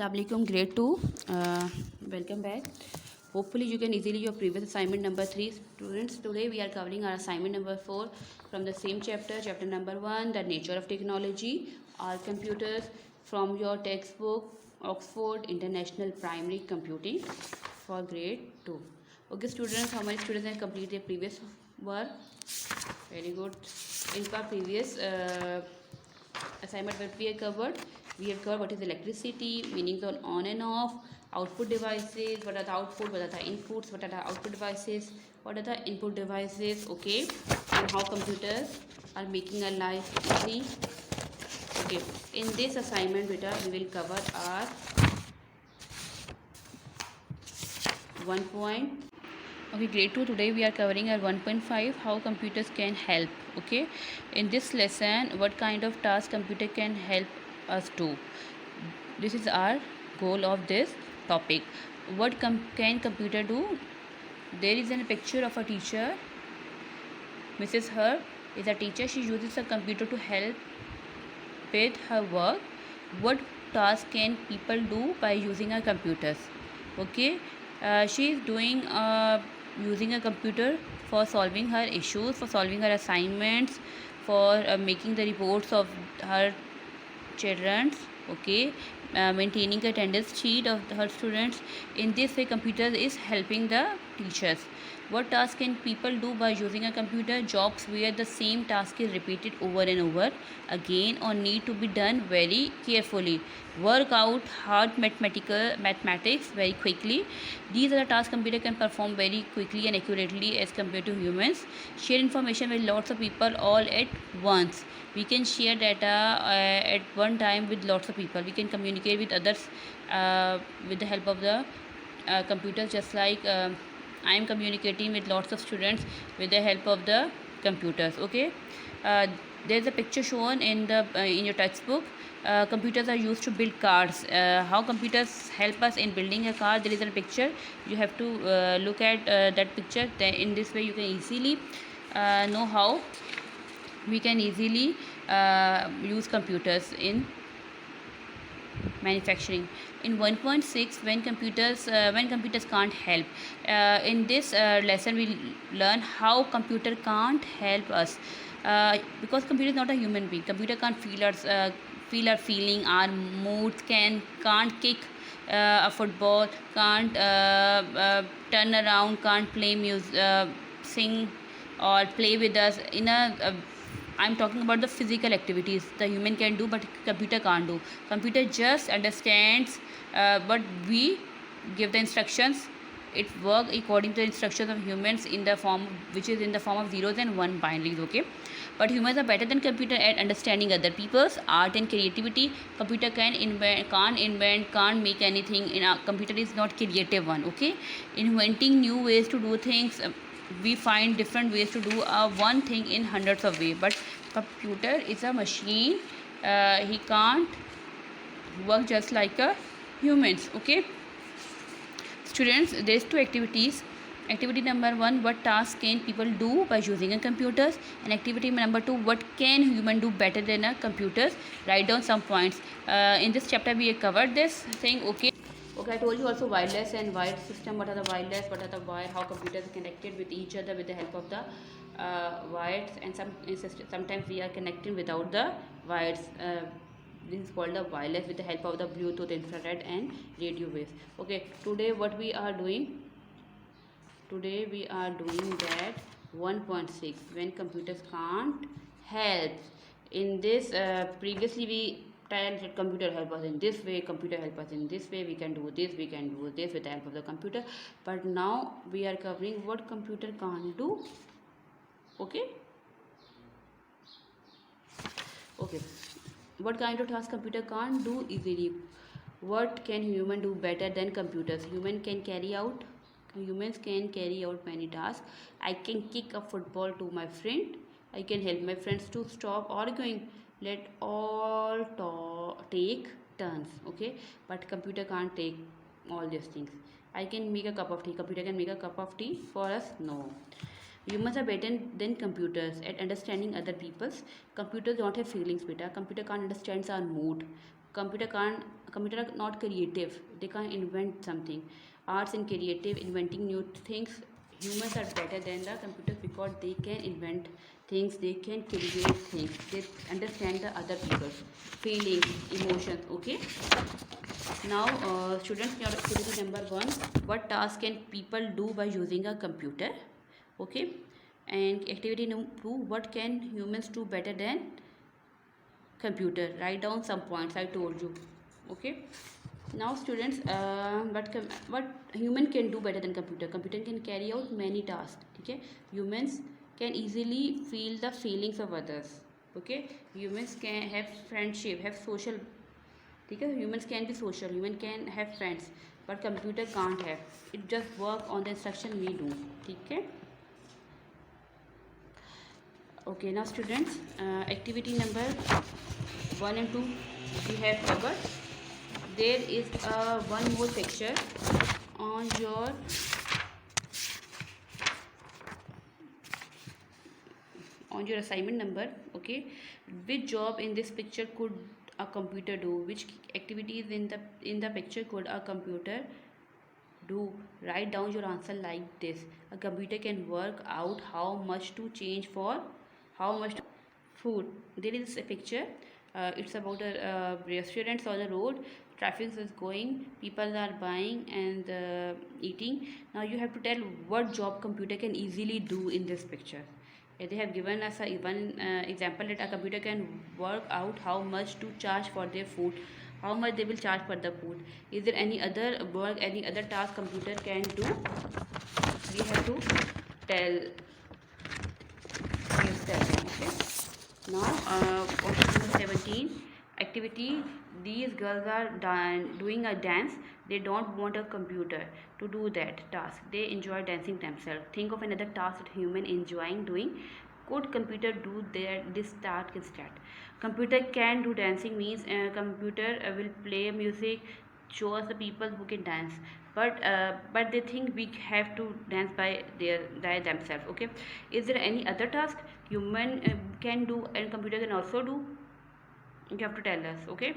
Assalamualaikum grade 2. Welcome back. Hopefully you can easily your previous assignment number 3 students. Today we are covering our assignment number 4 from the same chapter number 1, the nature of technology, all computers, from your textbook Oxford International Primary Computing for grade 2. Okay students, how many students have completed their previous work? Very good. In our previous assignment what we have covered what is electricity, meanings on and off, output devices, what are the output, what are the inputs, what are the output devices, what are the input devices, okay, and how computers are making our life easy. Okay, in this assignment beta we will cover our 1 point. Okay, grade 2, today we are covering our 1.5, how computers can help. Okay, in this lesson what kind of task computer can help us do. This is our goal of this topic. What can computer do? There is a picture of a teacher. Mrs. Her is a teacher. She uses a computer to help with her work. What task can people do by using a computers? Okay, she is doing using a computer for solving her issues, for solving her assignments, for making the reports of her children's, okay, maintaining attendance sheet of her students. In this way computer is helping the teachers. What task can people do by using a computer? Jobs where the same task is repeated over and over again or need to be done very carefully. Work out hard mathematics very quickly. These are the tasks computer can perform very quickly and accurately as compared to humans. Share information with lots of people all at once. We can share data at one time with lots of people. We can communicate with others with the help of the computers, just like I am communicating with lots of students with the help of the computers. Okay, there is a picture shown in the in your textbook. Computers are used to build cars. How computers help us in building a car? There is a picture. You have to look at that picture. Then in this way you can easily know how we can easily use computers in manufacturing. In 1.6, when computers can't help, in this lesson we learn how computer can't help us, because computer is not a human being. Computer can't feel our feeling, our moods, can't kick a football, can't turn around, can't play music, sing or play with us in a I'm talking about the physical activities the human can do, but computer can't do. Computer just understands but we give the instructions. It works according to the instructions of humans in the form which is in the form of zeros and one binaries. Okay, but humans are better than computer at understanding other people's art and creativity. Computer can't invent, can't make anything. In a computer is not creative one. Okay, inventing new ways to do things. We find different ways to do one thing in hundreds of ways, but computer is a machine. He can't work just like a humans. Okay students, there is two activities. Activity number 1, what task can people do by using a computers, and activity number 2, what can human do better than a computers. Write down some points. In this chapter we have covered this thing. Okay, I told you also wireless and wired system. What are the wireless, what are the wire, how computers are connected with each other with the help of the wires, and sometimes we are connecting without the wires. This is called the wireless with the help of the Bluetooth, infrared and radio waves. Okay, today what we are doing? Today we are doing that 1.6, when computers can't help. In this previously we tell that computer help us in this way, computer help us in this way, we can do this, we can do this with the help of the computer. But now we are covering what computer can't do. Okay, what kind of task computer can't do easily? What can human do better than computers? Humans can carry out many tasks. I can kick a football to my friend. I can help my friends to stop arguing. Let all take turns. Okay, but computer can't take all these things. I can make a cup of tea. Computer can make a cup of tea for us? No. Humans are better than computers at understanding other people's. Computers don't have feelings, beta. Computer can't understand our mood. computer are not creative, they can't invent something. Arts and creative, inventing new things. Humans are better than the computers because they can invent things, they can create things, they understand the other people's feelings, emotions. Okay, now students, your activity number 1, what task can people do by using a computer? Okay, and activity number 2, what can humans do better than computer? Write down some points I told you. Okay, now students, what human can do better than computer? Computer can carry out many tasks. Okay, humans can easily feel the feelings of others. Okay, humans can have friendship, have social. Okay, humans can be social, human can have friends, but computer can't have. It just work on the instruction we do. Okay. Okay, now students, activity number 1 and 2 we have covered. There is one more picture on your assignment number. Okay, which job in this picture could a computer do? Which activities in the picture could a computer do? Write down your answer like this. A computer can work out how much to change for how much food. There is a picture, it's about a restaurants on the road, traffic is going, people are buying and eating. Now you have to tell what job computer can easily do in this picture. They have given us a one example that a computer can work out how much to charge for their food, how much they will charge for the food. Is there any other work, any other task computer can do? We have to tell. Yes, tell them. Okay, now question number 17, activity. These girls are doing a dance. They don't want a computer to do that task, they enjoy dancing themselves. Think of another task that human enjoying doing. Could computer do this task instead? Computer can do dancing means computer will play music, show us the people who can dance, but they think we have to dance by themselves. Okay, is there any other task human can do and computer can also do? You have to tell us. Okay,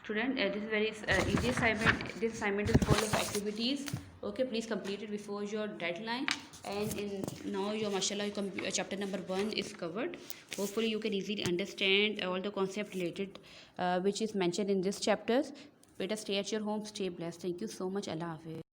student, this is very easy assignment. This assignment is full of activities. Okay, please complete it before your deadline. And in now your mashallah chapter number 1 is covered. Hopefully you can easily understand all the concept related which is mentioned in this chapters. Better stay at your home, stay blessed. Thank you so much. Allah Hafiz.